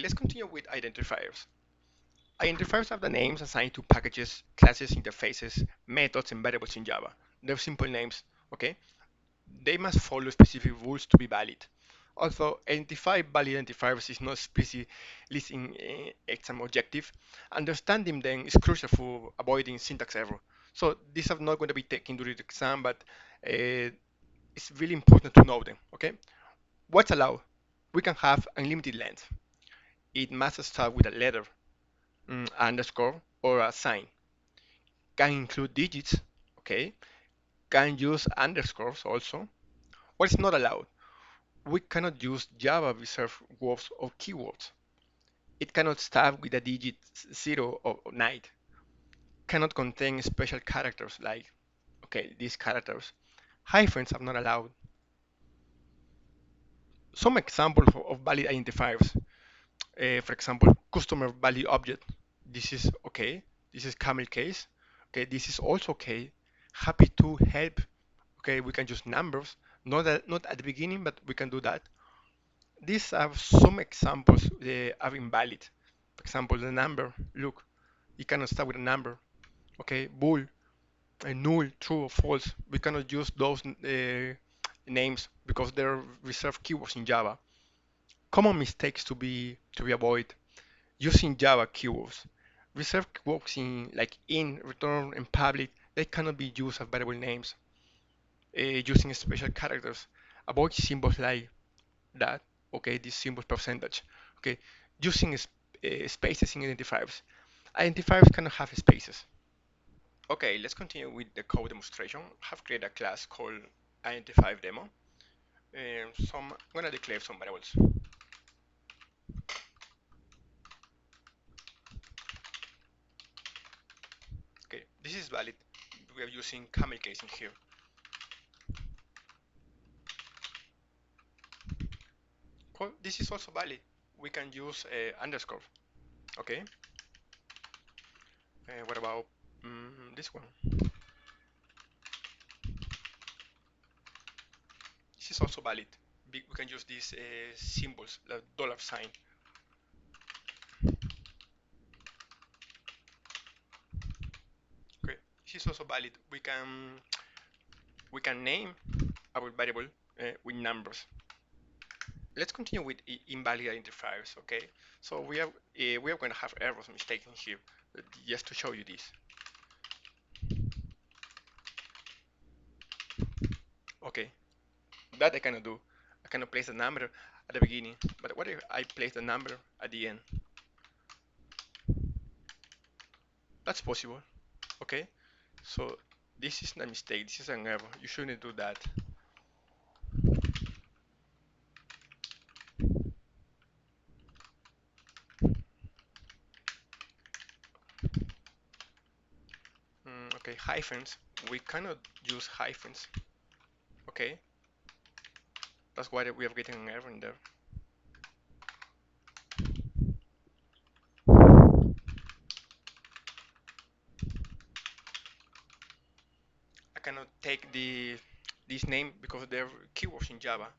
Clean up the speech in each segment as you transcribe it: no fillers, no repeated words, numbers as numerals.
let's continue with identifiers. Identifiers have the names assigned to packages, classes, interfaces, methods, and variables in Java. They're simple names, okay? They must follow specific rules to be valid. Also, identify valid identifiers is not explicitly listing exam objective. Understanding them is crucial for avoiding syntax error. So these are not going to be taken during the exam, but it's really important to know them, okay? What's allowed? We can have unlimited length. It must start with a letter, underscore, or a sign. Can include digits, okay? Can use underscores also. What is not allowed? We cannot use Java reserved words or keywords. It cannot start with a digit 0 or 9. Cannot contain special characters like, okay, these characters. Hyphens are not allowed. Some examples of valid identifiers. For example, customer value object. This is okay. This is camel case. Okay, this is also okay. Happy to help. Okay, we can use numbers. Not at the beginning, but we can do that. These are some examples are invalid. For example, the number. Look, you cannot start with a number. Okay, bool, null, true or false. We cannot use those names because they're reserved keywords in Java. Common mistakes to be avoided. Using Java keywords. Reserved keywords in like in, return, and public, they cannot be used as variable names. Using special characters. Avoid symbols like that. Okay, this symbol percentage. Okay, using spaces in identifiers. Identifiers cannot have spaces. Okay, let's continue with the code demonstration. I have created a class called identifier demo. I'm gonna declare some variables. Okay, this is valid. We are using camel case in here. Cool. This is also valid. We can use underscore. Okay. What about this one? This is also valid. We can use these symbols, the dollar sign. Okay. This is also valid. We can name our variable with numbers. Let's continue with invalid identifiers. Okay. So we are going to have errors mistakes in here, just to show you this. Okay. That I cannot do. I cannot place the number at the beginning, but what if I place the number at the end? That's possible. Okay. So this is not a mistake. This is an error. You shouldn't do that. Okay, hyphens. We cannot use hyphens. Okay, that's why we are getting an error in there. I cannot take this name because they're keywords in Java.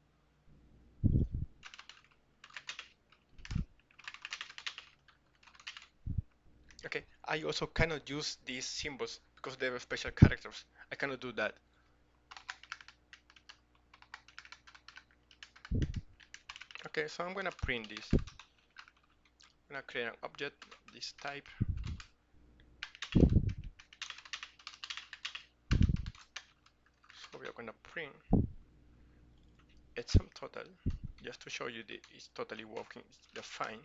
Okay, I also cannot use these symbols because they're special characters. I cannot do that. Okay, so I'm gonna print this. I'm gonna create an object of this type. So we are gonna print some total, just to show you that it's totally working. It's just fine.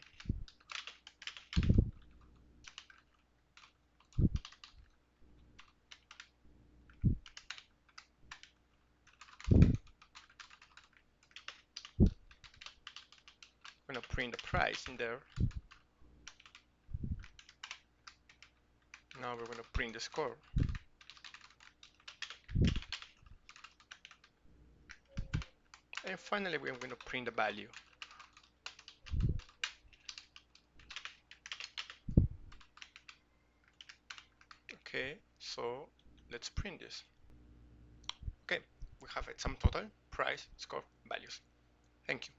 I'm gonna print the price in there. Now we're gonna print the score. And finally, we're going to print the value. Okay, so let's print this. Okay, we have some total, price, score, values. Thank you.